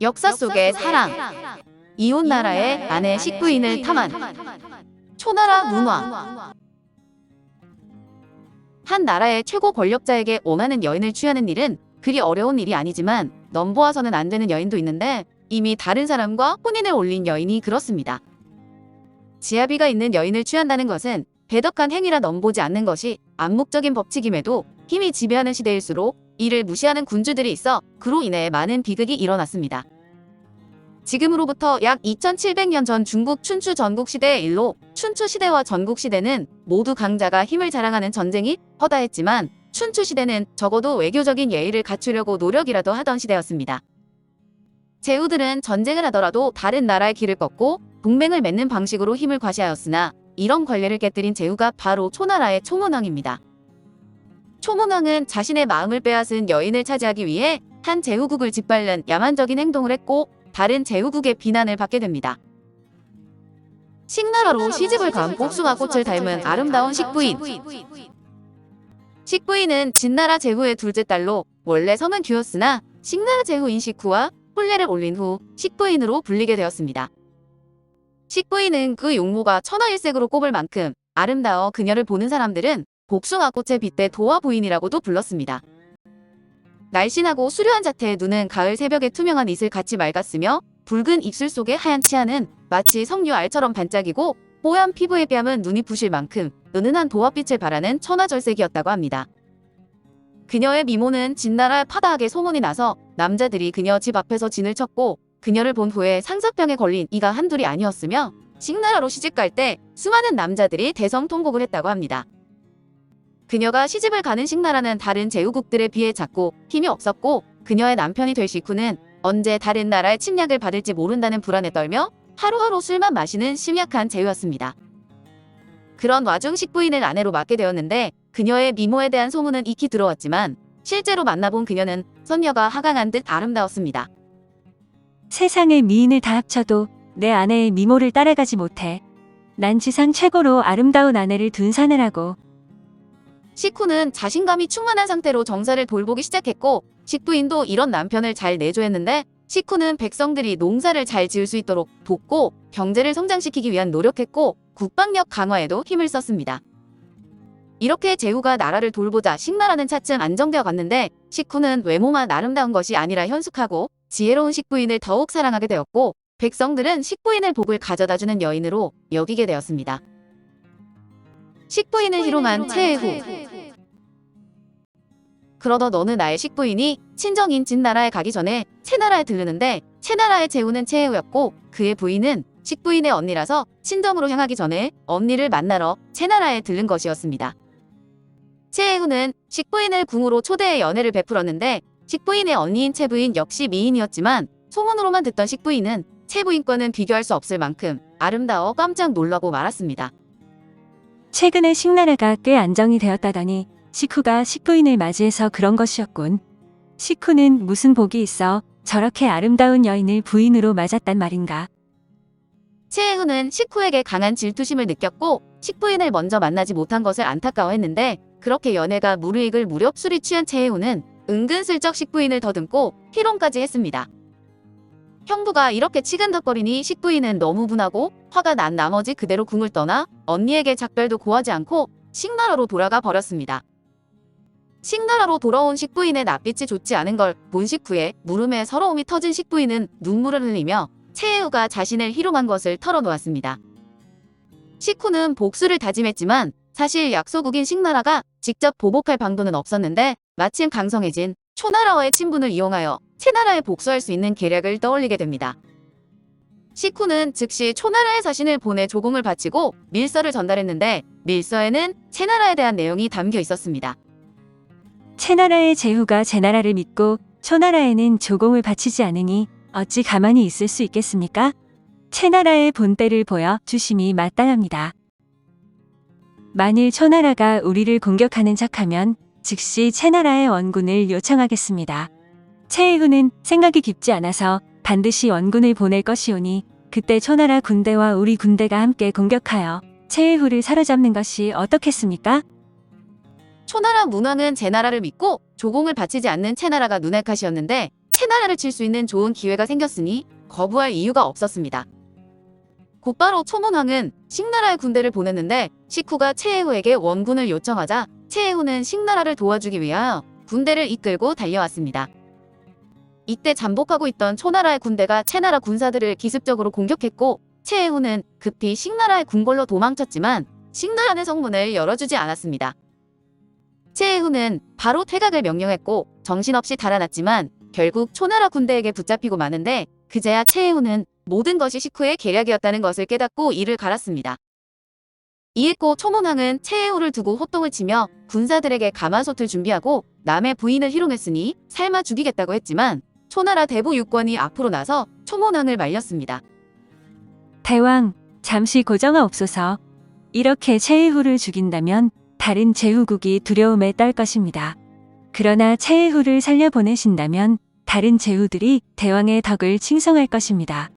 역사 속의 사랑, 이웃 나라의 아내 식부인을 탐한 초나라 문화. 한 나라의 최고 권력자에게 원하는 여인을 취하는 일은 그리 어려운 일이 아니지만 넘보아서는 안 되는 여인도 있는데 이미 다른 사람과 혼인을 올린 여인이 그렇습니다. 지아비가 있는 여인을 취한다는 것은 배덕한 행위라 넘보지 않는 것이 암묵적인 법칙임에도 힘이 지배하는 시대일수록 이를 무시하는 군주들이 있어 그로 인해 많은 비극이 일어났습니다. 지금으로부터 약 2700년 전 중국 춘추 전국시대의 일로 춘추시대와 전국시대는 모두 강자가 힘을 자랑하는 전쟁이 허다했지만 춘추시대는 적어도 외교적인 예의를 갖추려고 노력이라도 하던 시대였습니다. 제후들은 전쟁을 하더라도 다른 나라의 길을 꺾고 동맹을 맺는 방식으로 힘을 과시하였으나 이런 관례를 깨뜨린 제후가 바로 초나라의 초문왕입니다. 초문왕은 자신의 마음을 빼앗은 여인을 차지하기 위해 한 제후국을 짓밟는 야만적인 행동을 했고 다른 제후국의 비난을 받게 됩니다. 식나라로 시집을 간 복숭아 꽃을 닮은 아름다운 식부인. 식부인은 진나라 제후의 둘째 딸로 원래 성은 규였으나 식나라 제후인 식후와 혼례를 올린 후 식부인으로 불리게 되었습니다. 식부인은 그 용모가 천하일색으로 꼽을 만큼 아름다워 그녀를 보는 사람들은 복숭아꽃에 빗대 도화부인이라고도 불렀습니다. 날씬하고 수려한 자태의 눈은 가을 새벽의 투명한 이슬 같이 맑았으며 붉은 입술 속의 하얀 치아는 마치 석류 알처럼 반짝이고 뽀얀 피부의 뺨은 눈이 부실 만큼 은은한 도화빛을 발하는 천하절색이었다고 합니다. 그녀의 미모는 진나라에 파다하게 소문이 나서 남자들이 그녀 집 앞에서 진을 쳤고 그녀를 본 후에 상사병에 걸린 이가 한둘이 아니었으며 식나라로 시집갈 때 수많은 남자들이 대성통곡을 했다고 합니다. 그녀가 시집을 가는 식나라는 다른 제후국들에 비해 작고 힘이 없었고 그녀의 남편이 될 식후는 언제 다른 나라의 침략을 받을지 모른다는 불안에 떨며 하루하루 술만 마시는 심약한 제후였습니다. 그런 와중 식부인을 아내로 맡게 되었는데 그녀의 미모에 대한 소문은 익히 들어왔지만 실제로 만나본 그녀는 선녀가 하강한 듯 아름다웠습니다. 세상의 미인을 다 합쳐도 내 아내의 미모를 따라가지 못해. 난 지상 최고로 아름다운 아내를 둔 사내라고. 식후는 자신감이 충만한 상태로 정사를 돌보기 시작했고 식부인도 이런 남편을 잘 내조했는데 식후는 백성들이 농사를 잘 지을 수 있도록 돕고 경제를 성장시키기 위한 노력했고 국방력 강화에도 힘을 썼습니다. 이렇게 제후가 나라를 돌보자 식나라는 차츰 안정되어 갔는데 식후는 외모만 아름다운 것이 아니라 현숙하고 지혜로운 식부인을 더욱 사랑하게 되었고 백성들은 식부인을 복을 가져다주는 여인으로 여기게 되었습니다. 식부인을 희롱한 채혜후. 그러던 어느 나의 식부인이 친정인 진나라에 가기 전에 채나라에 들르는데 채나라의 제후는 채혜후였고 그의 부인은 식부인의 언니라서 친정으로 향하기 전에 언니를 만나러 채나라에 들른 것이었습니다. 채혜후는 식부인을 궁으로 초대해 연애를 베풀었는데 식부인의 언니인 채부인 역시 미인이었지만 소문으로만 듣던 식부인은 채부인과는 비교할 수 없을 만큼 아름다워 깜짝 놀라고 말았습니다. 최근에 식나라가 꽤 안정이 되었다더니 식후가 식부인을 맞이해서 그런 것이었군. 식후는 무슨 복이 있어 저렇게 아름다운 여인을 부인으로 맞았단 말인가. 채혜후는 식후에게 강한 질투심을 느꼈고 식부인을 먼저 만나지 못한 것을 안타까워했는데 그렇게 연애가 무르익을 무렵 술이 취한 채혜후는 은근슬쩍 식부인을 더듬고 희롱까지 했습니다. 형부가 이렇게 치근덕거리니 식부인은 너무 분하고 화가 난 나머지 그대로 궁을 떠나 언니에게 작별도 고하지 않고 식나라로 돌아가 버렸습니다. 식나라로 돌아온 식부인의 낯빛이 좋지 않은 걸 본 식후에 물음에 서러움이 터진 식부인은 눈물을 흘리며 채혜후가 자신을 희롱한 것을 털어놓았습니다. 식후는 복수를 다짐했지만 사실 약소국인 식나라가 직접 보복할 방도는 없었는데 마침 강성해진 초나라와의 친분을 이용하여 채나라에 복수할 수 있는 계략을 떠올리게 됩니다. 식후는 즉시 초나라에 사신을 보내 조공을 바치고 밀서를 전달했는데 밀서에는 채나라에 대한 내용이 담겨 있었습니다. 채나라의 제후가 제나라를 믿고 초나라에는 조공을 바치지 않으니 어찌 가만히 있을 수 있겠습니까? 채나라의 본때를 보여 주심이 마땅합니다. 만일 초나라가 우리를 공격하는 척하면 즉시 채나라의 원군을 요청하겠습니다. 채혜후는 생각이 깊지 않아서 반드시 원군을 보낼 것이오니 그때 초나라 군대와 우리 군대가 함께 공격하여 채혜후를 사로잡는 것이 어떻겠습니까? 초나라 문왕은 제나라를 믿고 조공을 바치지 않는 채나라가 눈알카시였는데 채나라를 칠 수 있는 좋은 기회가 생겼으니 거부할 이유가 없었습니다. 곧바로 초문왕은 씩나라의 군대를 보냈는데 식후가 채해후에게 원군을 요청하자 채해후는 씩나라를 도와주기 위하여 군대를 이끌고 달려왔습니다. 이때 잠복하고 있던 초나라의 군대가 채나라 군사들을 기습적으로 공격했고 채해후는 급히 씩나라의 궁궐로 도망쳤지만 씩나라는 성문을 열어주지 않았습니다. 채해후는 바로 퇴각을 명령했고 정신없이 달아났지만 결국 초나라 군대에게 붙잡히고 마는데 그제야 채해후는 모든 것이 식후의 계략이었다는 것을 깨닫고 이를 갈았습니다. 이윽고 초문왕은 채해후를 두고 호통을 치며 군사들에게 가마솥을 준비하고 남의 부인을 희롱했으니 삶아 죽이겠다고 했지만 초나라 대부 육관이 앞으로 나서 초문왕을 말렸습니다. 대왕, 잠시 고정하옵소서. 이렇게 채해후를 죽인다면 다른 제후국이 두려움에 떨 것입니다. 그러나 채해후를 살려보내신다면 다른 제후들이 대왕의 덕을 칭송할 것입니다.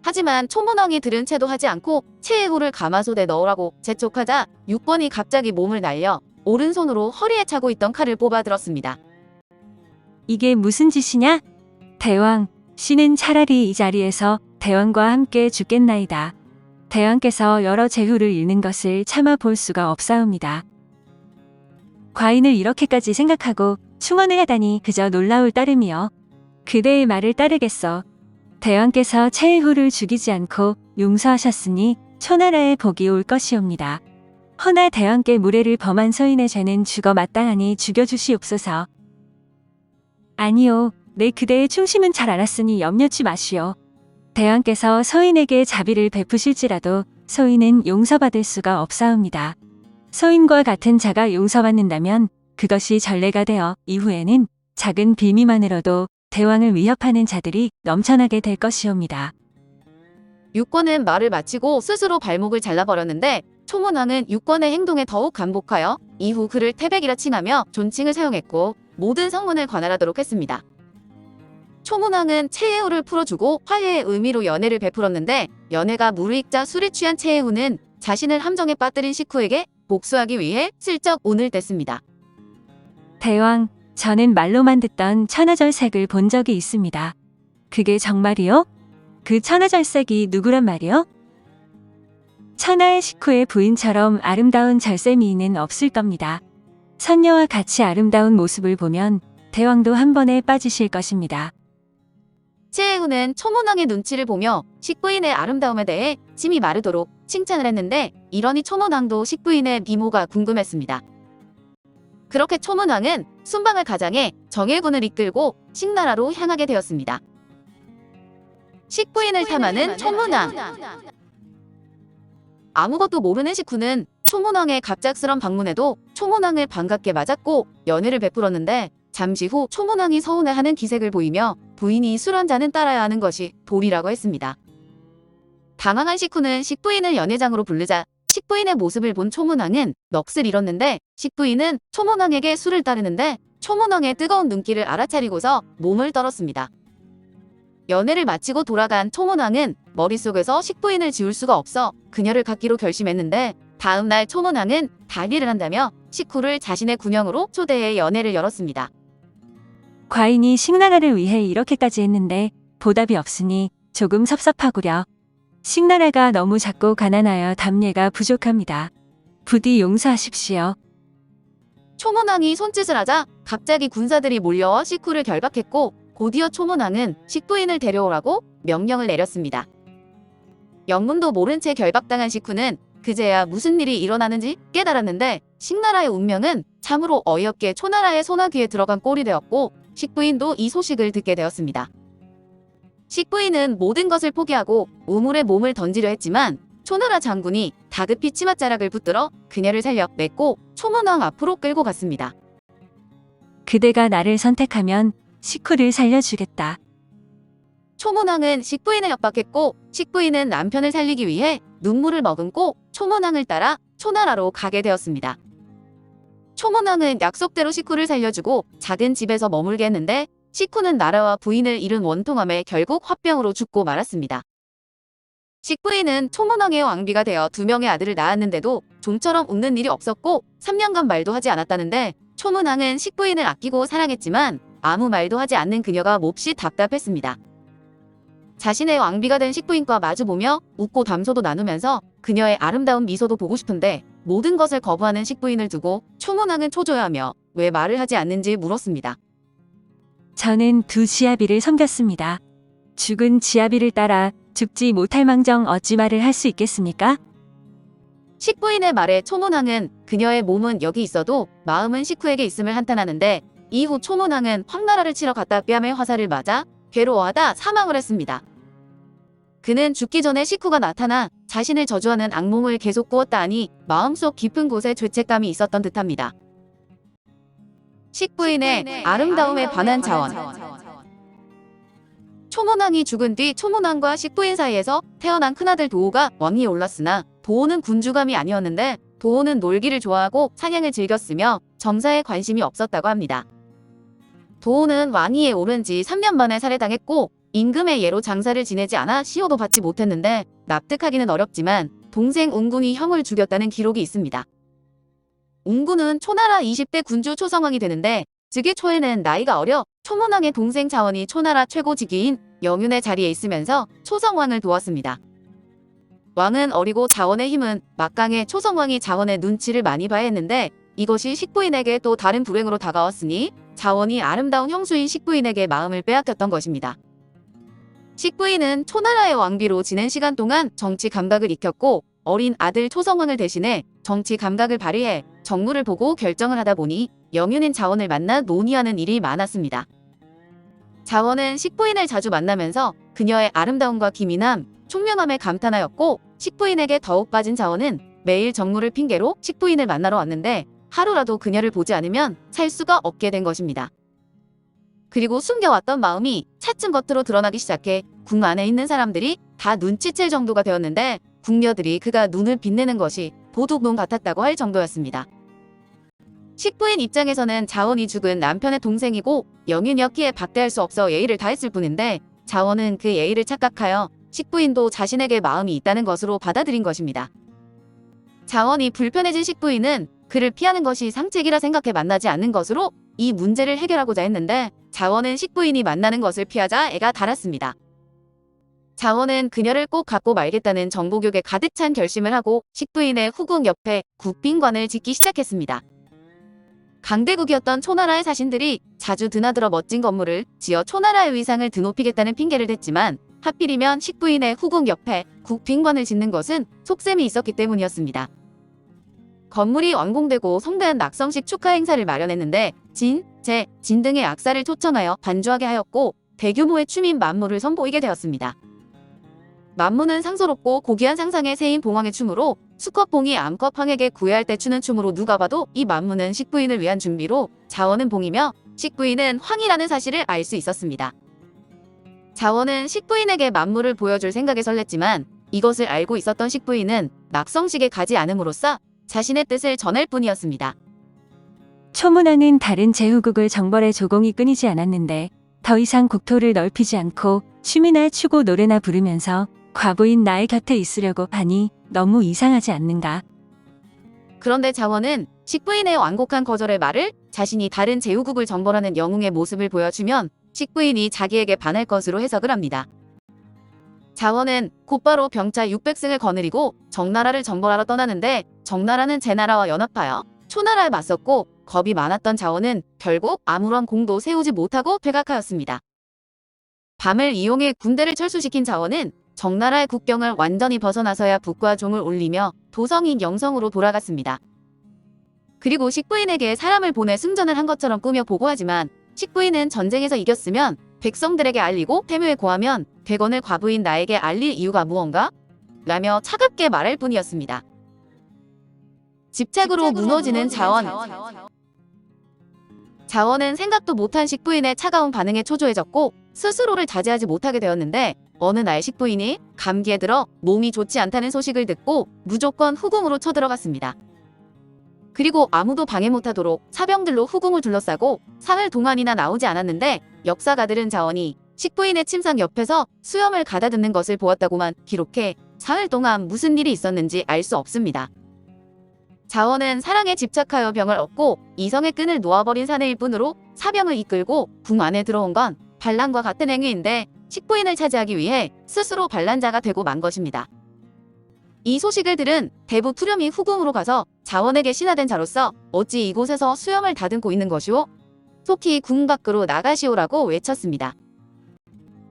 하지만 초문왕이 들은 채도 하지 않고 채해후를 가마솥에 넣으라고 재촉하자 육관이 갑자기 몸을 날려 오른손으로 허리에 차고 있던 칼을 뽑아들었습니다. 이게 무슨 짓이냐? 대왕, 신은 차라리 이 자리에서 대왕과 함께 죽겠나이다. 대왕께서 여러 제후를 잃는 것을 참아 볼 수가 없사옵니다. 과인을 이렇게까지 생각하고 충언을 하다니 그저 놀라울 따름이여. 그대의 말을 따르겠어. 대왕께서 채해후를 죽이지 않고 용서하셨으니 초나라에 복이 올 것이옵니다. 허나 대왕께 무례를 범한 서인의 죄는 죽어 마땅하니 죽여주시옵소서. 아니요, 내 그대의 충심은 잘 알았으니 염려치 마시오. 대왕께서 서인에게 자비를 베푸실지라도 서인은 용서받을 수가 없사옵니다. 서인과 같은 자가 용서받는다면 그것이 전례가 되어 이후에는 작은 빌미만으로도 대왕을 위협하는 자들이 넘쳐나게 될 것이옵니다. 육관은 말을 마치고 스스로 발목을 잘라버렸는데 초문왕은 육관의 행동에 더욱 감복하여 이후 그를 태백이라 칭하며 존칭을 사용했고 모든 성문을 관할하도록 했습니다. 초문왕은 채해후를 풀어주고 화해의 의미로 연회를 베풀었는데 연회가 무르익자 술에 취한 채해후는 자신을 함정에 빠뜨린 식후에게 복수하기 위해 슬쩍 운을 댔습니다. 대왕, 저는 말로만 듣던 천하절색을 본 적이 있습니다. 그게 정말이요? 그 천하절색이 누구란 말이요? 천하의 식후의 부인처럼 아름다운 절세미인은 없을 겁니다. 선녀와 같이 아름다운 모습을 보면 대왕도 한 번에 빠지실 것입니다. 채해후는 초문왕의 눈치를 보며 식부인의 아름다움에 대해 침이 마르도록 칭찬을 했는데 이러니 초문왕도 식부인의 미모가 궁금했습니다. 그렇게 초문왕은 순방을 가장해 정예군을 이끌고 씩나라로 향하게 되었습니다. 식부인을 탐하는 초문왕. 아무것도 모르는 식후는 초문왕의 갑작스런 방문에도 초문왕을 반갑게 맞았고 연회를 베풀었는데 잠시 후 초문왕이 서운해하는 기색을 보이며 부인이 술 한 잔은 따라야 하는 것이 도리라고 했습니다. 당황한 식후는 식부인을 연회장으로 부르자 식부인의 모습을 본 초문왕은 넋을 잃었는데 식부인은 초문왕에게 술을 따르는데 초문왕의 뜨거운 눈길을 알아차리고서 몸을 떨었습니다. 연회를 마치고 돌아간 초문왕은 머릿속에서 식부인을 지울 수가 없어 그녀를 갖기로 결심했는데 다음날 초문왕은 달리를 한다며 식후를 자신의 군영으로 초대해 연회를 열었습니다. 과인이 씩나라를 위해 이렇게까지 했는데 보답이 없으니 조금 섭섭하구려. 씩나라가 너무 작고 가난하여 담례가 부족합니다. 부디 용서하십시오. 초문왕이 손짓을 하자 갑자기 군사들이 몰려와 식후를 결박했고 곧이어 초문왕은 식부인을 데려오라고 명령을 내렸습니다. 영문도 모른 채 결박당한 식후는 그제야 무슨 일이 일어나는지 깨달았는데 씩나라의 운명은 참으로 어이없게 초나라의 소나귀에 들어간 꼴이 되었고 식부인도 이 소식을 듣게 되었습니다. 식부인은 모든 것을 포기하고 우물에 몸을 던지려 했지만 초나라 장군이 다급히 치맛자락을 붙들어 그녀를 살려 맺고 초문왕 앞으로 끌고 갔습니다. 그대가 나를 선택하면 식후를 살려주겠다. 초문왕은 식부인을 협박했고 식부인은 남편을 살리기 위해 눈물을 머금고 초문왕을 따라 초나라로 가게 되었습니다. 초문왕은 약속대로 식후를 살려주고 작은 집에서 머물게 했는데 식후는 나라와 부인을 잃은 원통함에 결국 화병으로 죽고 말았습니다. 식부인은 초문왕의 왕비가 되어 2명의 아들을 낳았는데도 좀처럼 웃는 일이 없었고 3년간 말도 하지 않았다는데 초문왕은 식부인을 아끼고 사랑했지만 아무 말도 하지 않는 그녀가 몹시 답답했습니다. 자신의 왕비가 된 식부인과 마주보며 웃고 담소도 나누면서 그녀의 아름다운 미소도 보고 싶은데 모든 것을 거부하는 식부인을 두고 초문왕은 초조해하며 왜 말을 하지 않는지 물었습니다. 저는 두 지아비를 섬겼습니다. 죽은 지아비를 따라 죽지 못할 망정 어찌 말을 할 수 있겠습니까? 식부인의 말에 초문왕은 그녀의 몸은 여기 있어도 마음은 식후에게 있음을 한탄하는데 이후 초문왕은 황나라를 치러 갔다 뺨에 화살을 맞아 괴로워하다 사망을 했습니다. 그는 죽기 전에 식후가 나타나 자신을 저주하는 악몽을 계속 꾸었다 하니 마음속 깊은 곳에 죄책감이 있었던 듯합니다. 식부인의 아름다움에 반한 자원. 초문왕이 죽은 뒤 초문왕과 식부인 사이에서 태어난 큰아들 도호가 왕위에 올랐으나 도호는 군주감이 아니었는데 도호는 놀기를 좋아하고 사냥을 즐겼으며 점사에 관심이 없었다고 합니다. 도호는 왕위에 오른 지 3년 만에 살해당했고 임금의 예로 장사를 지내지 않아 시호도 받지 못했는데 납득하기는 어렵지만 동생 웅군이 형을 죽였다는 기록이 있습니다. 웅군은 초나라 20대 군주 초성왕이 되는데 즉위 초에는 나이가 어려 초문왕의 동생 자원이 초나라 최고 직위인 영윤의 자리에 있으면서 초성왕을 도왔습니다. 왕은 어리고 자원의 힘은 막강해 초성왕이 자원의 눈치를 많이 봐야 했는데 이것이 식부인에게 또 다른 불행으로 다가왔으니 자원이 아름다운 형수인 식부인에게 마음을 빼앗겼던 것입니다. 식부인은 초나라의 왕비로 지낸 시간 동안 정치 감각을 익혔고 어린 아들 초성왕을 대신해 정치 감각을 발휘해 정무를 보고 결정을 하다 보니 영윤인 자원을 만나 논의하는 일이 많았습니다. 자원은 식부인을 자주 만나면서 그녀의 아름다움과 기민함, 총명함에 감탄하였고 식부인에게 더욱 빠진 자원은 매일 정무를 핑계로 식부인을 만나러 왔는데 하루라도 그녀를 보지 않으면 살 수가 없게 된 것입니다. 그리고 숨겨왔던 마음이 차츰 겉으로 드러나기 시작해 궁 안에 있는 사람들이 다 눈치챌 정도가 되었는데 궁녀들이 그가 눈을 빛내는 것이 도둑놈 같았다고 할 정도였습니다. 식부인 입장에서는 자원이 죽은 남편의 동생이고 영윤이었기에 박대할 수 없어 예의를 다했을 뿐인데 자원은 그 예의를 착각하여 식부인도 자신에게 마음이 있다는 것으로 받아들인 것입니다. 자원이 불편해진 식부인은 그를 피하는 것이 상책이라 생각해 만나지 않는 것으로 이 문제를 해결하고자 했는데 자원은 식부인이 만나는 것을 피하자 애가 달았습니다. 자원은 그녀를 꼭 갖고 말겠다는 정보욕에 가득 찬 결심을 하고 식부인의 후궁 옆에 국빈관을 짓기 시작했습니다. 강대국이었던 초나라의 사신들이 자주 드나들어 멋진 건물을 지어 초나라의 위상을 드높이겠다는 핑계를 댔지만 하필이면 식부인의 후궁 옆에 국빈관을 짓는 것은 속셈이 있었기 때문이었습니다. 건물이 완공되고 성대한 낙성식 축하 행사를 마련했는데 진, 제, 진 등의 악사를 초청하여 반주하게 하였고 대규모의 춤인 만무를 선보이게 되었습니다. 만무는 상서롭고 고귀한 상상의 새인 봉황의 춤으로 수컷봉이 암컷 황에게 구애할 때 추는 춤으로 누가 봐도 이 만무는 식부인을 위한 준비로 자원은 봉이며 식부인은 황이라는 사실을 알 수 있었습니다. 자원은 식부인에게 만무를 보여줄 생각에 설렜지만 이것을 알고 있었던 식부인은 낙성식에 가지 않음으로써 자신의 뜻을 전할 뿐이었습니다. 초문왕은 다른 제후국을 정벌해 조공이 끊이지 않았는데 더 이상 국토를 넓히지 않고 춤이나 추고 노래나 부르면서 과부인 나의 곁에 있으려고 하니 너무 이상하지 않는가. 그런데 자원은 식부인의 완곡한 거절의 말을 자신이 다른 제후국을 정벌하는 영웅의 모습을 보여주면 식부인이 자기에게 반할 것으로 해석을 합니다. 자원은 곧바로 병차 600승을 거느리고 정나라를 정벌하러 떠나는데 정나라는 제나라와 연합하여 초나라에 맞섰고 겁이 많았던 자원은 결국 아무런 공도 세우지 못하고 퇴각하였습니다. 밤을 이용해 군대를 철수시킨 자원은 정나라의 국경을 완전히 벗어나서야 북과 종을 올리며 도성인 영성으로 돌아갔습니다. 그리고 식부인에게 사람을 보내 승전을 한 것처럼 꾸며 보고하지만 식부인은 전쟁에서 이겼으면 백성들에게 알리고 태묘에 고하면 대건을 과부인 나에게 알릴 이유가 무언가? 라며 차갑게 말할 뿐이었습니다. 집착으로 무너지는 자원. 자원은 생각도 못한 식부인의 차가운 반응에 초조해졌고 스스로를 자제하지 못하게 되었는데 어느 날 식부인이 감기에 들어 몸이 좋지 않다는 소식을 듣고 무조건 후궁으로 쳐들어갔습니다. 그리고 아무도 방해 못하도록 사병들로 후궁을 둘러싸고 사흘 동안이나 나오지 않았는데 역사가들은 자원이 식부인의 침상 옆에서 수염을 가다듬는 것을 보았다고만 기록해 사흘 동안 무슨 일이 있었는지 알 수 없습니다. 자원은 사랑에 집착하여 병을 얻고 이성의 끈을 놓아버린 사내일 뿐으로 사병을 이끌고 궁 안에 들어온 건 반란과 같은 행위인데 식부인을 차지하기 위해 스스로 반란자가 되고 만 것입니다. 이 소식을 들은 대부 투렴이 후궁으로 가서 자원에게 신하된 자로서 어찌 이곳에서 수염을 다듬고 있는 것이오? 속히 궁 밖으로 나가시오라고 외쳤습니다.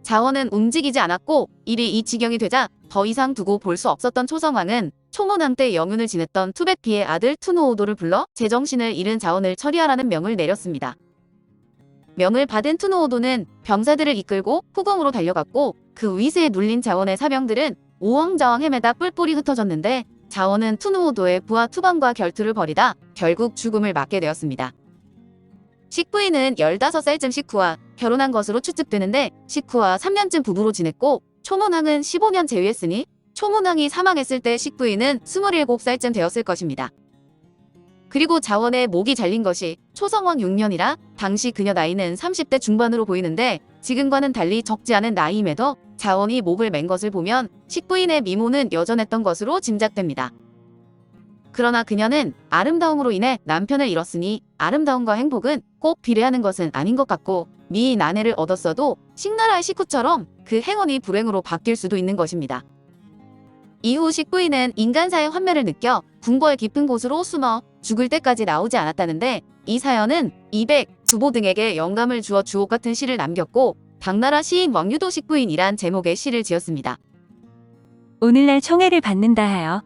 자원은 움직이지 않았고 일이 이 지경이 되자 더 이상 두고 볼 수 없었던 초성왕은 초문왕 때 영윤을 지냈던 투베피의 아들 투누오도를 불러 제정신을 잃은 자원을 처리하라는 명을 내렸습니다. 명을 받은 투누오도는 병사들을 이끌고 후궁으로 달려갔고 그 위세에 눌린 자원의 사병들은 오왕좌왕 헤매다 뿔뿔이 흩어졌는데 자원은 투누오도의 부하 투방과 결투를 벌이다 결국 죽음을 맞게 되었습니다. 식부인은 15살쯤 식후와 결혼한 것으로 추측되는데 식후와 3년쯤 부부로 지냈고 초문왕은 15년 재위했으니 초문왕이 사망했을 때 식부인은 27살쯤 되었을 것입니다. 그리고 자원의 목이 잘린 것이 초성왕 6년이라 당시 그녀 나이는 30대 중반으로 보이는데 지금과는 달리 적지 않은 나이임에도 자원이 목을 맨 것을 보면 식부인의 미모는 여전했던 것으로 짐작됩니다. 그러나 그녀는 아름다움으로 인해 남편을 잃었으니 아름다움과 행복은 꼭 비례하는 것은 아닌 것 같고 미인 아내를 얻었어도 식나라의 식후처럼 그 행운이 불행으로 바뀔 수도 있는 것입니다. 이후 식부인은 인간사의 환멸을 느껴 궁궐 깊은 곳으로 숨어 죽을 때까지 나오지 않았다는데 이 사연은 이백, 두보 등에게 영감을 주어 주옥 같은 시를 남겼고 당나라 시인 왕유도 식부인이란 제목의 시를 지었습니다. 오늘날 청해를 받는다 하여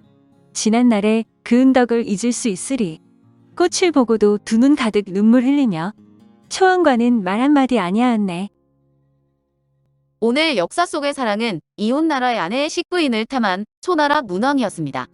지난날의 그 은덕을 잊을 수 있으리. 꽃을 보고도 두 눈 가득 눈물 흘리며 초원과는 말 한마디 아니하였네. 오늘 역사 속의 사랑은 이웃나라의 아내의 식부인을 탐한 초나라 문왕이었습니다.